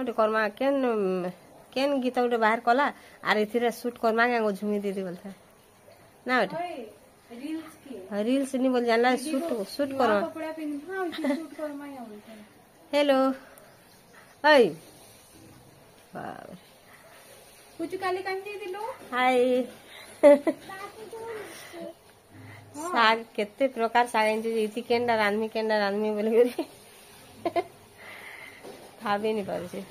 गोटे करमा केन केन गीत गोटे बाहर कला आर इथिरे शूट करमा के झुमी दीदी बोलता ना बेटा रील्स नहीं बोल जानला शूट शूट करमा कपड़ा पिन शूट करमा या बोलता है। हेलो ओय बाप कुछ काली कांजी दिलो हाय साग केते प्रकार साग इति केंडा रांधमी बोले भाभी नहीं पारे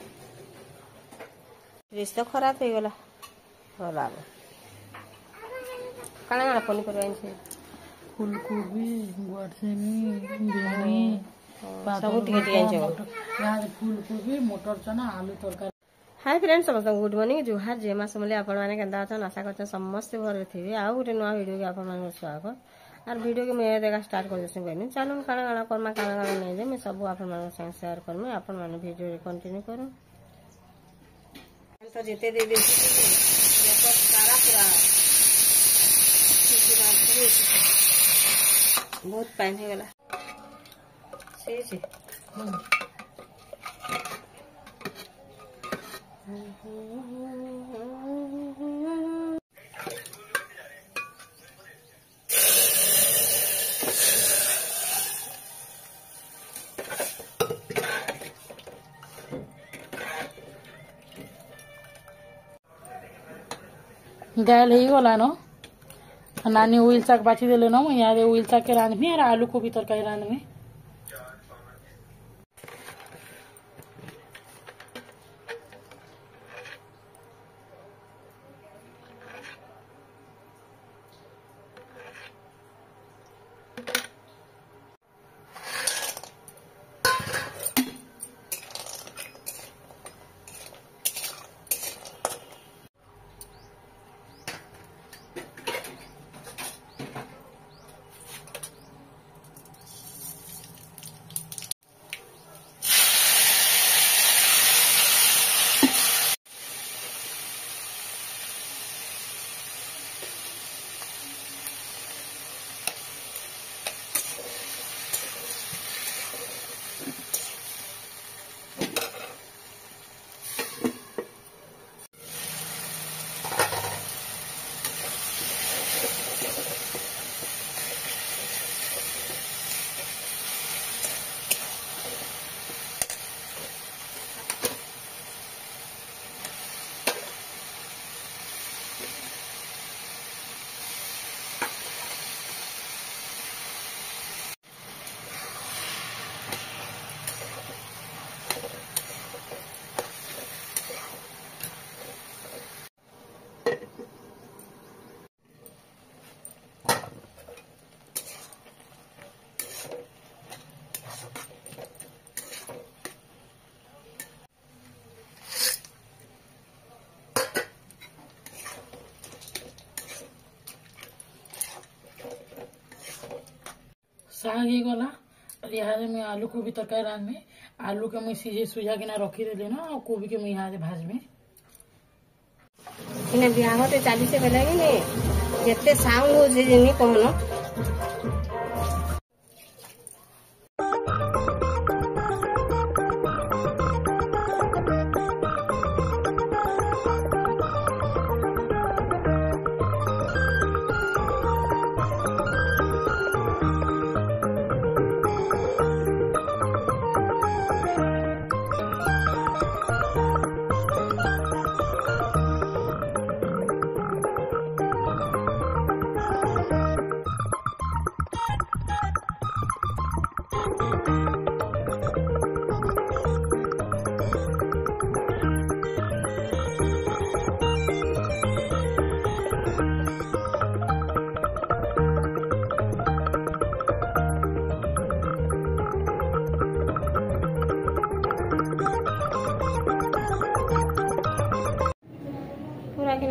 रिश्ता खराब हो गला गला काना काना पनीपरिया फूलकोबी गुआरसेनी बिहानी सब फूलकोबी मटर चना आलू तरकारी। हाय फ्रेंड्स समस्त गुड मॉर्निंग जुहार जेमा समले आपण माने केंदा अछन आशा करछन समस्त भर थिबे आ गुटे नवा वीडियो के आपण माने स्वागत आर वीडियो के मैं देखा स्टार्ट कर देछन बहिनी चलो काना काना करमा काना काना नै जे मैं सब आपण माने संग शेयर करमे आपण माने वीडियो रे कंटिन्यू करो तो जेते दे दे सारा पूरा बहुत पानी है गला से से दाल ही गला न नानी उइल शाक बाची देले न यहाँ उइल शाक के रांधमी और आलू कोबी तरकारी रांधमी। साग ही गला यहाँ मैं आलू कोबी तरकारी रांधमी आलू के मुझे सीझे सुझा के ना रखी देली ना और कोबी के मुझे यहाँ भाजमी इने बियाह होते 40 से बेला कि नहीं जेते साउंड हो जे नहीं कहनो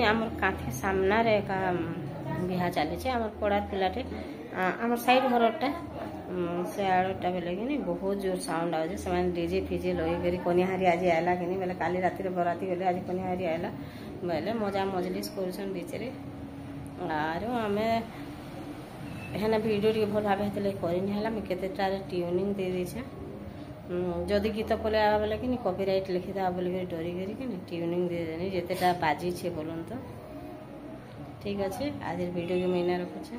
आमर काथे सामना रे का बिहा चली आमर पड़ार पिलाटे आमर साइड घरटा से आड़टा बेले कि बहुत जोर साउंड आजे से डीजे फिजे लगे करी कनिहारी आज आएला कि बोले काली राति बराती गले आज कनिहारी आएला बोले मजा मजलिस कर बीचरे आर आम हेना वीडियो टे भल भाव करनी है केतेटा ट्यूनिंग दे देछे जदि गीत पले आवा बोले कि कॉपीराइट लिखिदा बोल डरी करी ट्यूनिंग दे देनी जितेटा बाजी छे बोलन तो ठीक अच्छे आज वीडियो के महीना रखुचे।